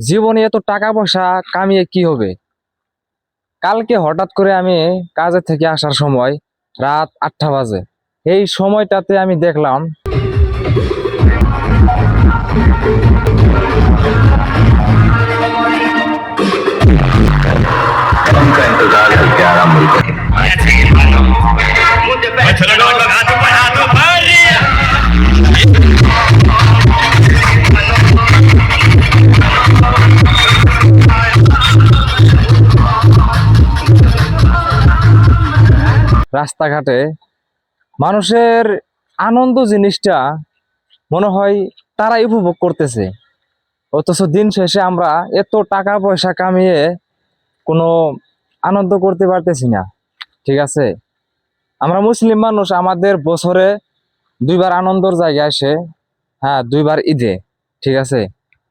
জীবনে এত টাকা পয়সা কামিয়ে কি হবে? কালকে হঠাৎ করে আমি কাজের থেকে আসার সময় রাত 8টা বাজে। এই সময়টাতে আমি দেখলাম उनका इंतजार करके आराम मिलता है। चलो लोग हाथों पर রাস্তাঘাটে মানুষের আনন্দ জিনিসটা মনে হয় তারাই উপভোগ করতেছে, অথচ দিন শেষে আমরা এত টাকা পয়সা কামিয়ে কোনো আনন্দ করতে পারতেছি না। ঠিক আছে, আমরা মুসলিম মানুষ, আমাদের বছরে দুইবার আনন্দের জায়গা আসে। হ্যাঁ, দুইবার ঈদে। ঠিক আছে,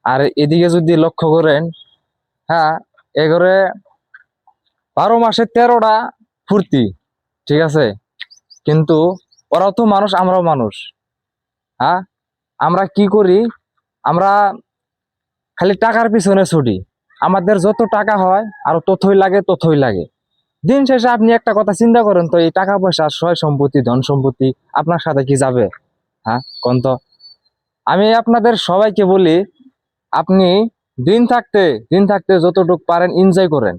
আর এদিকে যদি লক্ষ্য করেন, হ্যাঁ, এগরে 12 মাসে 13টা ফুর্তি। ঠিক আছে, কিন্তু ওরাও তো মানুষ, আমরাও মানুষ। হ্যাঁ, আমরা কি করি? আমরা খালি টাকার পিছনে ছুটি। আমাদের যত টাকা হয় আরো ততই লাগে, ততই লাগে। দিন শেষে আপনি একটা কথা চিন্তা করেন তো, এই টাকা পয়সা, সয় সম্পত্তি, ধন সম্পত্তি আপনার সাথে কি যাবে? হ্যাঁ, কোন তো। আমি আপনাদের সবাইকে বলি, আপনি দিন থাকতে যতটুকু পারেন এনজয় করেন।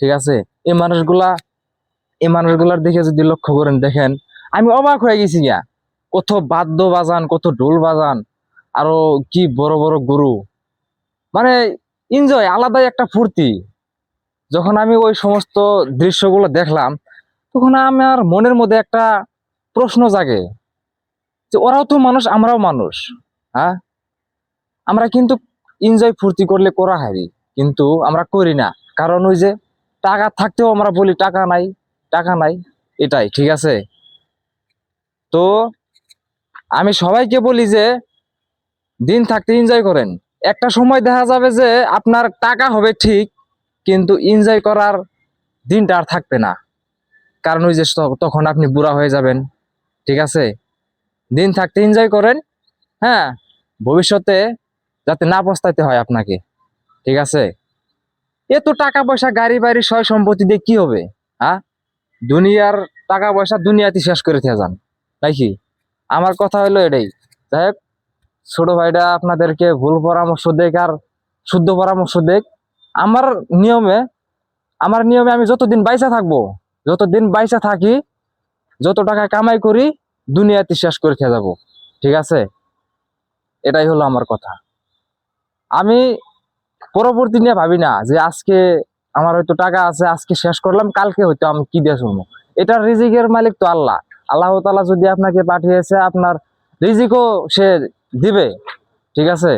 ঠিক আছে, এই মানুষগুলা এই মানুষগুলার দিকে যদি লক্ষ্য করেন, দেখেন আমি অবাক হয়ে গেছি গিয়া। কত বাদ্য বাজান, কত ঢোল বাজান, আরো কি বড় বড় গরু, মানে এনজয়, আলাদাই একটা ফুর্তি। যখন আমি ওই সমস্ত দৃশ্যগুলো দেখলাম, তখন আমার মনের মধ্যে একটা প্রশ্ন জাগে যে ওরাও তো মানুষ, আমরাও মানুষ। হ্যাঁ, আমরা কিন্তু এনজয় ফুর্তি করলে করা হারি, কিন্তু আমরা করি না। কারণ ওই যে টাকা থাকতেও আমরা বলি টাকা নাই, টাকা নাই। এটাই ঠিক আছে। তো আমি সবাইকে বলি যে দিন থাকতে এনজয় করেন। একটা সময় দেখা যাবে যে আপনার টাকা হবে ঠিক, কিন্তু এনজয় করার দিনটা আর থাকবে না। কারণ ওই যে তখন আপনি বুড়া হয়ে যাবেন। ঠিক আছে, দিন থাকতে এনজয় করেন। হ্যাঁ, ভবিষ্যতে যাতে না পস্তাইতে হয় আপনাকে। ঠিক আছে, এত টাকা পয়সা, গাড়ি বাড়ি, সয় সম্পত্তি দিয়ে কি হবে? হ্যাঁ, দুনিয়ার টাকা পয়সা দুনিয়াতে শেষ করে থেকে যান নাকি? আমার কথা হলো এটাই। যাই হোক, ছোট ভাইটা আপনাদেরকে ভুল পরামর্শ দেখ আর শুদ্ধ পরামর্শ দেখ। আমার নিয়মে আমার নিয়মে আমি যতদিন বাইসা থাকি, যত টাকা কামাই করি, দুনিয়াতে শেষ করে খেয়ে যাবো। ঠিক আছে, এটাই হলো আমার কথা। আমি পরবর্তী নিয়ে ভাবি না যে আজকে আমার হয়তো টাকা আছে, আজকে শেষ করলাম, কালকে হয়তো আমি কি দিয়ে শুনবো। এটার রিজিকের মালিক তো আল্লাহ। আল্লাহ তাআলা যদি আপনাকে পাঠিয়েছে, আপনার রিজিকও সে দিবে। ঠিক আছে,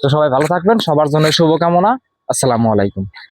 তো সবাই ভালো থাকবেন, সবার জন্য শুভকামনা। আসসালামু আলাইকুম।